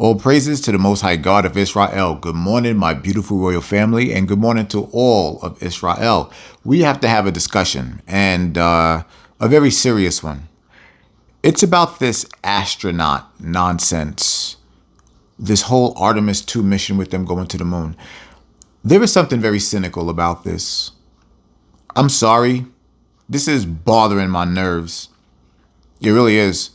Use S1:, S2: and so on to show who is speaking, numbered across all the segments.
S1: All praises to the Most High God of Israel. Good morning, my beautiful royal family, and good morning to all of Israel. We have to have a discussion, and a very serious one. It's about this astronaut nonsense, this whole Artemis 2 mission with them going to the moon. There is something very cynical about this. I'm sorry. This is bothering my nerves. It really is.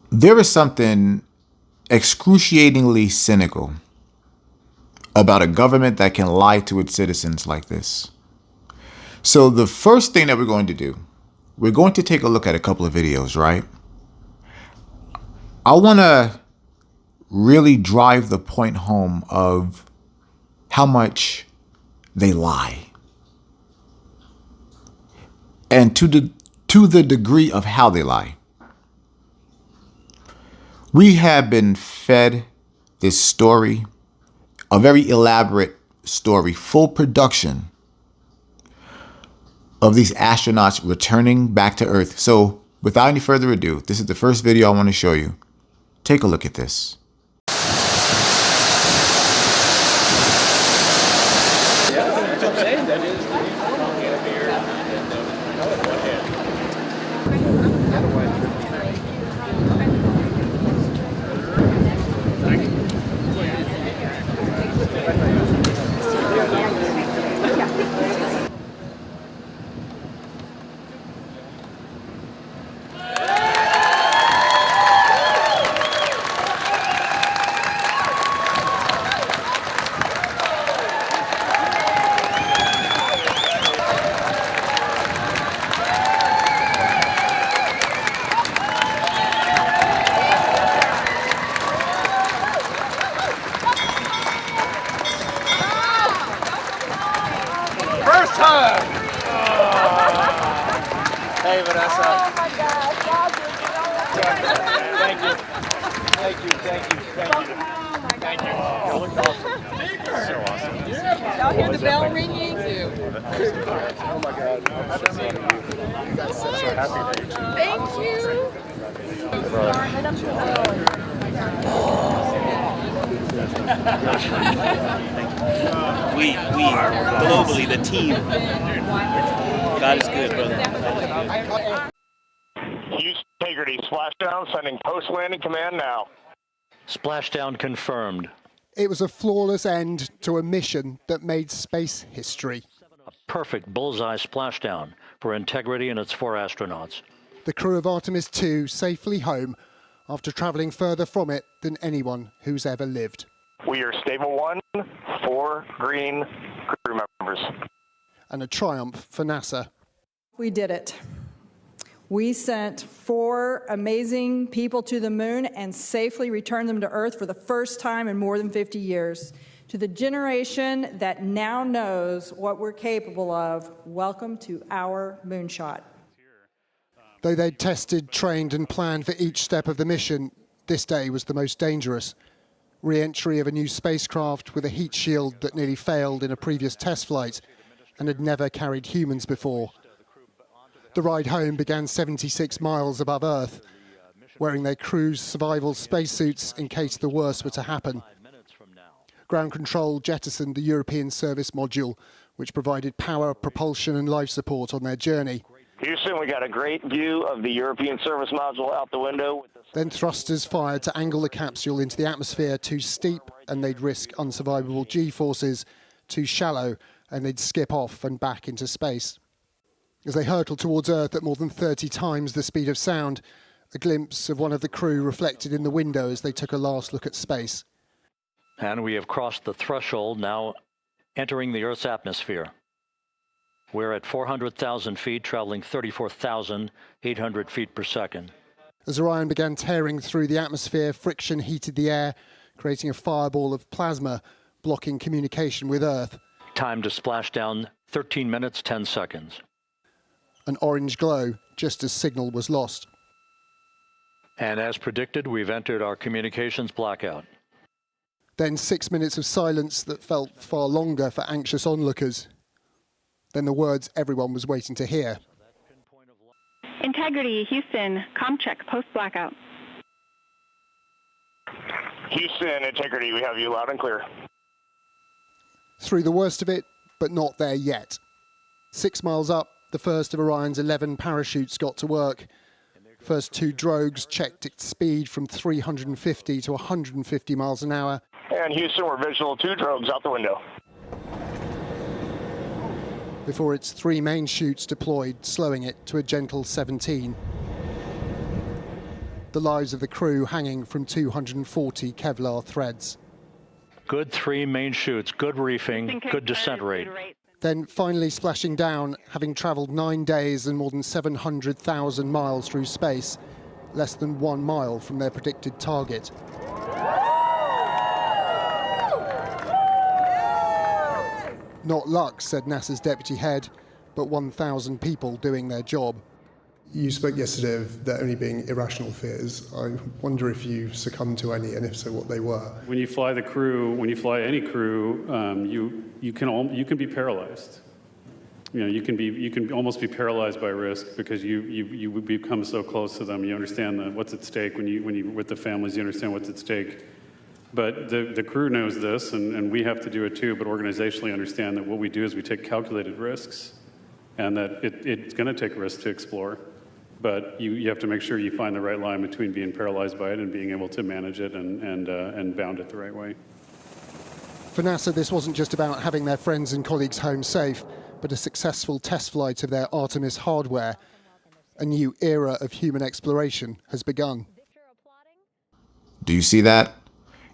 S1: There is something excruciatingly cynical about a government that can lie to its citizens like this. So the first thing that we're going to do, we're going to take a look at a couple of videos, right? I want to really drive the point home of how much they lie. And to the degree of how they lie. We have been fed this story, a very elaborate story, full production of these astronauts returning back to Earth. So without any further ado, this is the first video I want to show you. Take a look at this.
S2: First time! Hey, Vanessa.
S3: Oh my gosh,
S2: Thank you. Thank you. Thank you. You look awesome. So awesome.
S3: y'all hear the bell ringing?
S2: Oh my God. I'm so happy for you.
S3: Thank you.
S4: We globally, the team. God is good, brother.
S5: Use integrity. Splashdown sending post-landing command now.
S6: Splashdown confirmed.
S7: It was a flawless end to a mission that made space history.
S6: A perfect bullseye splashdown for Integrity and its 4 astronauts.
S7: The crew of Artemis 2 safely home after travelling further from it than anyone who's ever lived.
S5: We are stable 1, 4 green crew members.
S7: And a triumph for NASA.
S8: We did it. We sent 4 amazing people to the moon and safely returned them to Earth for the first time in more than 50 years. To the generation that now knows what we're capable of, welcome to our moonshot.
S7: Though they'd tested, trained and planned for each step of the mission, this day was the most dangerous. Re-entry of a new spacecraft with a heat shield that nearly failed in a previous test flight and had never carried humans before. The ride home began 76 miles above Earth, wearing their crew's survival spacesuits in case the worst were to happen. Ground control jettisoned the European service module, which provided power, propulsion and life support on their journey.
S5: Houston, we got a great view of the European service module out the window.
S7: Then thrusters fired to angle the capsule into the atmosphere too steep and they'd risk unsurvivable G-forces, too shallow and they'd skip off and back into space. As they hurtled towards Earth at more than 30 times the speed of sound, a glimpse of one of the crew reflected in the window as they took a last look at space.
S6: And we have crossed the threshold, now entering the Earth's atmosphere. We're at 400,000 feet, traveling 34,800 feet per second.
S7: As Orion began tearing through the atmosphere, friction heated the air, creating a fireball of plasma, blocking communication with Earth.
S6: Time to splash down, 13 minutes, 10 seconds.
S7: An orange glow, just as signal was lost.
S6: And as predicted, we've entered our communications blackout.
S7: Then 6 minutes of silence that felt far longer for anxious onlookers. Then the words everyone was waiting to hear.
S9: Integrity, Houston, comm check, post-blackout.
S5: Houston, Integrity, we have you loud and clear.
S7: Through the worst of it, but not there yet. 6 miles up, the first of Orion's 11 parachutes got to work. First 2 drogues checked its speed from 350 to 150 miles an hour.
S5: And Houston, we're visual 2 drogues out the window.
S7: Before its 3 main chutes deployed, slowing it to a gentle 17. The lives of the crew hanging from 240 Kevlar threads.
S6: Good 3 main chutes, good reefing, good descent rate.
S7: Then finally splashing down, having travelled 9 days and more than 700,000 miles through space, less than 1 mile from their predicted target. Not luck, said NASA's deputy head, but 1,000 people doing their job.
S9: You spoke yesterday of there only being irrational fears. I wonder if you succumbed to any, and if so, what they were.
S10: When you fly the crew, when you fly any crew, you can be paralyzed. You know, you can almost be paralyzed by risk because you become so close to them. You understand what's at stake when you with the families. You understand what's at stake. But the crew knows this, and we have to do it too. But organizationally, understand that what we do is we take calculated risks, and that it's going to take risks to explore. But you have to make sure you find the right line between being paralyzed by it and being able to manage it and bound it the right way.
S7: For NASA, this wasn't just about having their friends and colleagues home safe, but a successful test flight of their Artemis hardware. A new era of human exploration has begun.
S1: Do you see that?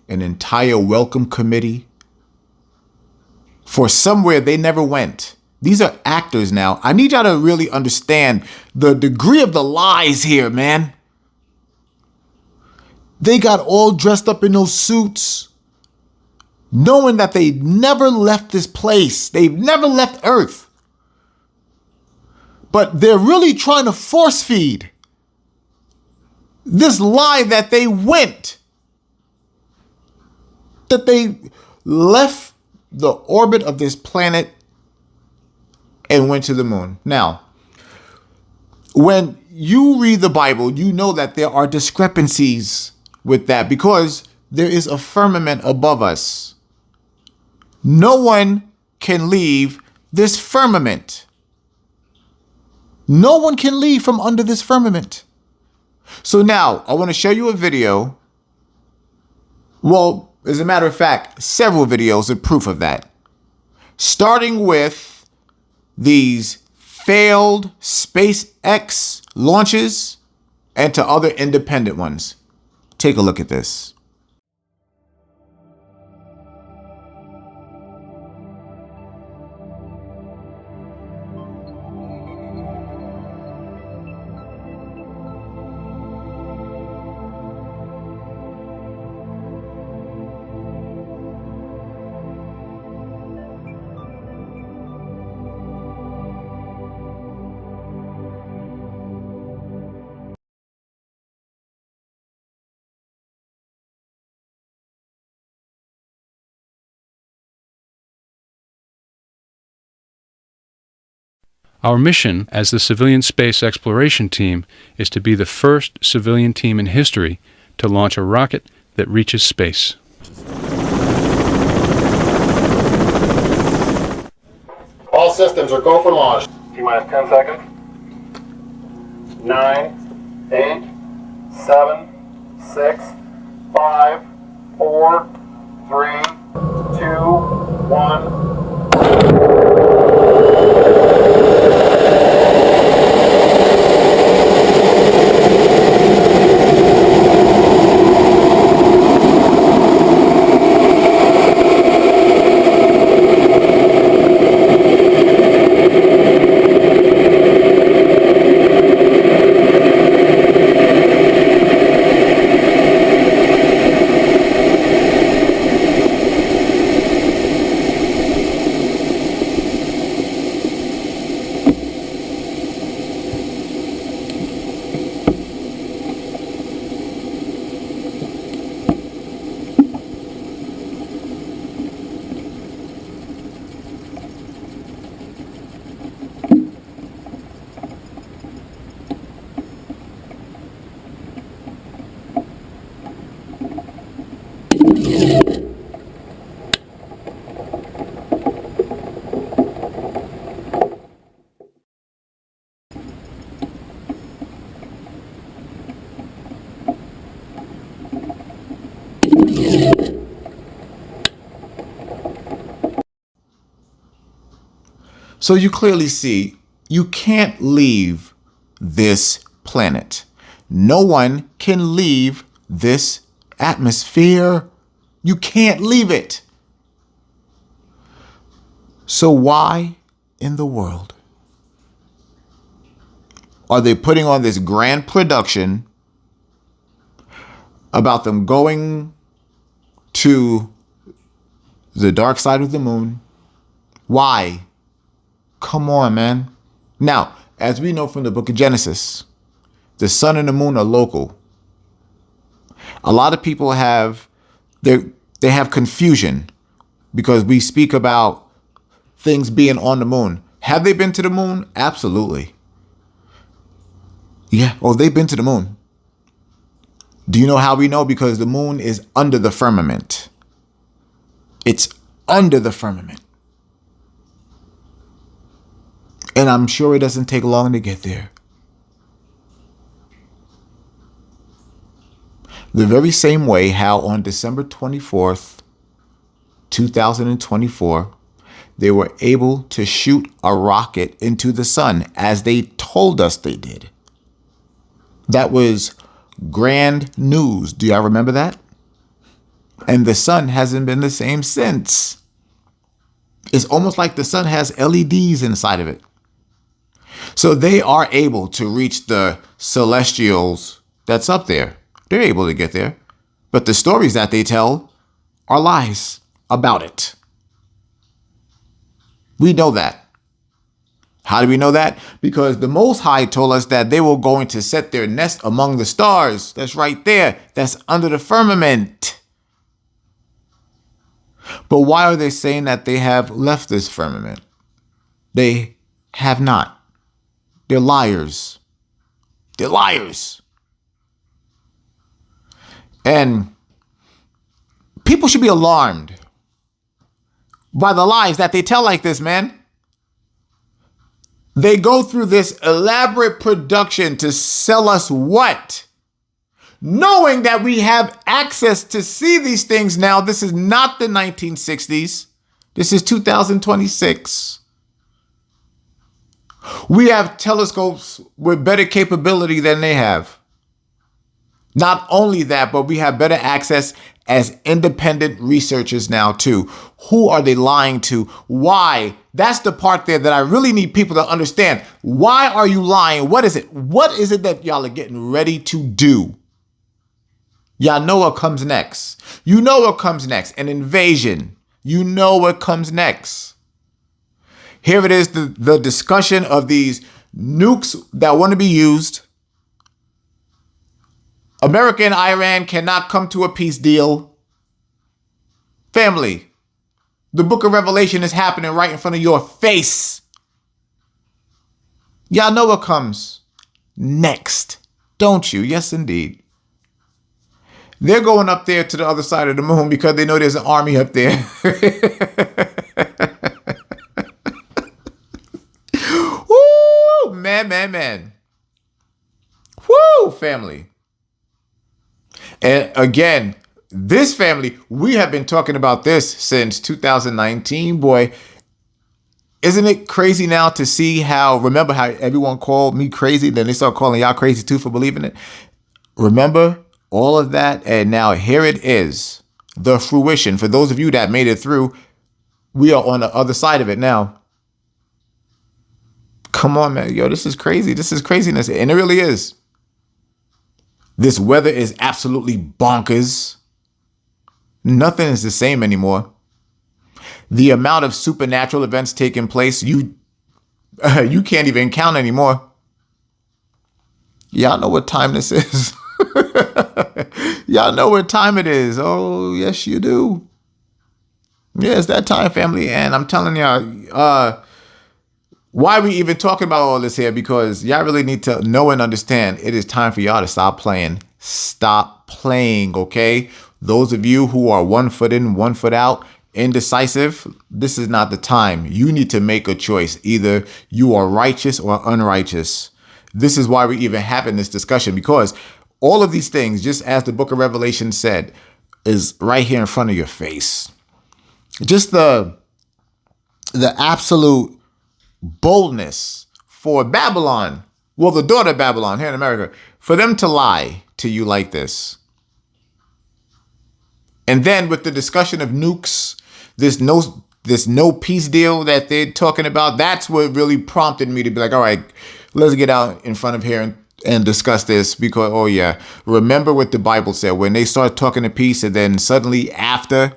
S1: An entire welcome committee for somewhere they never went. These are actors now. I need y'all to really understand the degree of the lies here, man. They got all dressed up in those suits, knowing that they never left this place. They've never left Earth. But they're really trying to force feed this lie that they went, that they left the orbit of this planet and went to the moon. Now, when you read the Bible, you know that there are discrepancies with that because there is a firmament above us. No one can leave this firmament. No one can leave from under this firmament. So now I want to show you a video. Well, as a matter of fact, several videos of proof of that. Starting with these failed SpaceX launches and to other independent ones. Take a look at this.
S11: Our mission as the Civilian Space Exploration Team is to be the first civilian team in history to launch a rocket that reaches space.
S12: All systems are go for launch. T-minus 10 seconds. 9, 8, 7, 6, 5, 4, 3, 2, 1.
S1: So you clearly see you can't leave this planet. No one can leave this atmosphere. You can't leave it. So why in the world are they putting on this grand production about them going to the dark side of the moon? Why? Come on, man. Now, as we know from the book of Genesis, the sun and the moon are local. A lot of people they have confusion because we speak about things being on the moon. Have they been to the moon? Absolutely. Yeah. Oh, they've been to the moon. Do you know how we know? Because the moon is under the firmament. It's under the firmament. And I'm sure it doesn't take long to get there. The very same way how on December 24th, 2024, they were able to shoot a rocket into the sun as they told us they did. That was grand news. Do y'all remember that? And the sun hasn't been the same since. It's almost like the sun has LEDs inside of it. So they are able to reach the celestials that's up there. They're able to get there. But the stories that they tell are lies about it. We know that. How do we know that? Because the Most High told us that they were going to set their nest among the stars. That's right there. That's under the firmament. But why are they saying that they have left this firmament? They have not. They're liars. They're liars. And people should be alarmed by the lies that they tell like this, man. They go through this elaborate production to sell us what? Knowing that we have access to see these things now. This is not the 1960s. This is 2026. We have telescopes with better capability than they have. Not only that, but we have better access as independent researchers now too. Who are they lying to? Why? That's the part there that I really need people to understand. Why are you lying? What is it? What is it that y'all are getting ready to do? Y'all know what comes next. You know what comes next. An invasion. You know what comes next. Here it is, the discussion of these nukes that want to be used. America and Iran cannot come to a peace deal. Family, the book of Revelation is happening right in front of your face. Y'all know what comes next, don't you? Yes, indeed. They're going up there to the other side of the moon because they know there's an army up there. Woo, man. Woo, family. And again, this family, we have been talking about this since 2019, boy. Isn't it crazy now to see how, remember how everyone called me crazy, then they start calling y'all crazy too for believing it? Remember all of that? And now here it is, the fruition. For those of you that made it through, we are on the other side of it now. Come on, man. Yo, this is crazy. This is craziness. And it really is. This weather is absolutely bonkers. Nothing is the same anymore. The amount of supernatural events taking place, you can't even count anymore. Y'all know what time this is. Y'all know what time it is. Oh, yes, you do. Yeah, it's that time, family. And I'm telling y'all, why are we even talking about all this here? Because y'all really need to know and understand it is time for y'all to stop playing. Stop playing, okay? Those of you who are 1 foot in, 1 foot out, indecisive, this is not the time. You need to make a choice. Either you are righteous or unrighteous. This is why we're even having this discussion, because all of these things, just as the book of Revelation said, is right here in front of your face. Just the absolute boldness for Babylon, well, the daughter of Babylon here in America, for them to lie to you like this. And then with the discussion of nukes, this no peace deal that they're talking about, that's what really prompted me to be like, all right, let's get out in front of here and discuss this, because, oh yeah, remember what the Bible said, when they start talking to peace and then suddenly after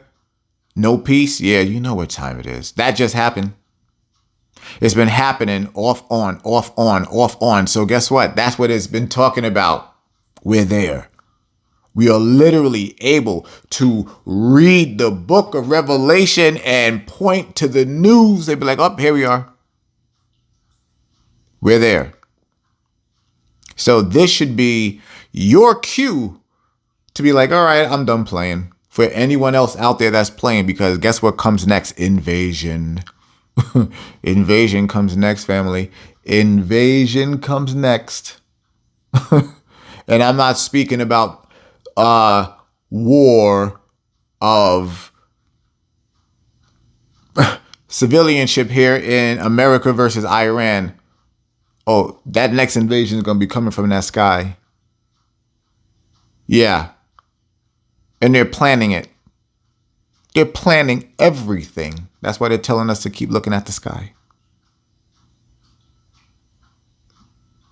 S1: no peace, yeah, you know what time it is. That just happened. It's been happening off on. So guess what? That's what it's been talking about. We're there. We are literally able to read the book of Revelation and point to the news. They'd be like, oh, here we are. We're there. So this should be your cue to be like, all right, I'm done playing. For anyone else out there that's playing, because guess what comes next? Invasion. Invasion comes next, family. Invasion comes next. And I'm not speaking about war of civilianship here in America versus Iran. Oh, that next invasion is going to be coming from that sky. Yeah. And they're planning it. They're planning everything. That's why they're telling us to keep looking at the sky.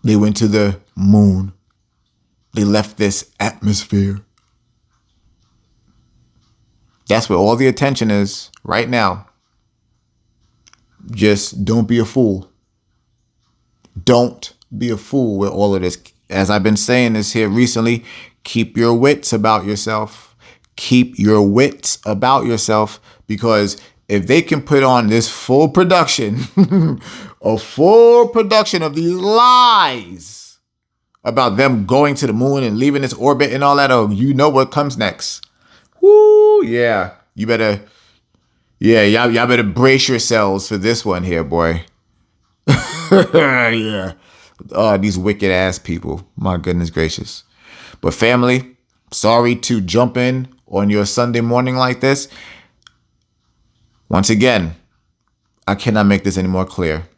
S1: They went to the moon. They left this atmosphere. That's where all the attention is right now. Just don't be a fool. Don't be a fool with all of this. As I've been saying this here recently, keep your wits about yourself. Keep your wits about yourself, because if they can put on this full production, a full production of these lies about them going to the moon and leaving its orbit and all that, oh, you know what comes next. Woo, yeah. You better, yeah, y'all better brace yourselves for this one here, boy. Yeah. Oh, these wicked ass people. My goodness gracious. But family, sorry to jump in on your Sunday morning like this. Once again, I cannot make this any more clear.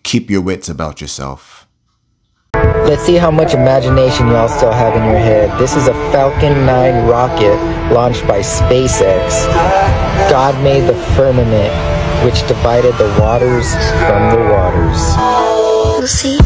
S1: Keep your wits about yourself.
S13: Let's see how much imagination y'all still have in your head. This is a Falcon 9 rocket launched by SpaceX. God made the firmament, which divided the waters from the waters.
S14: We'll see.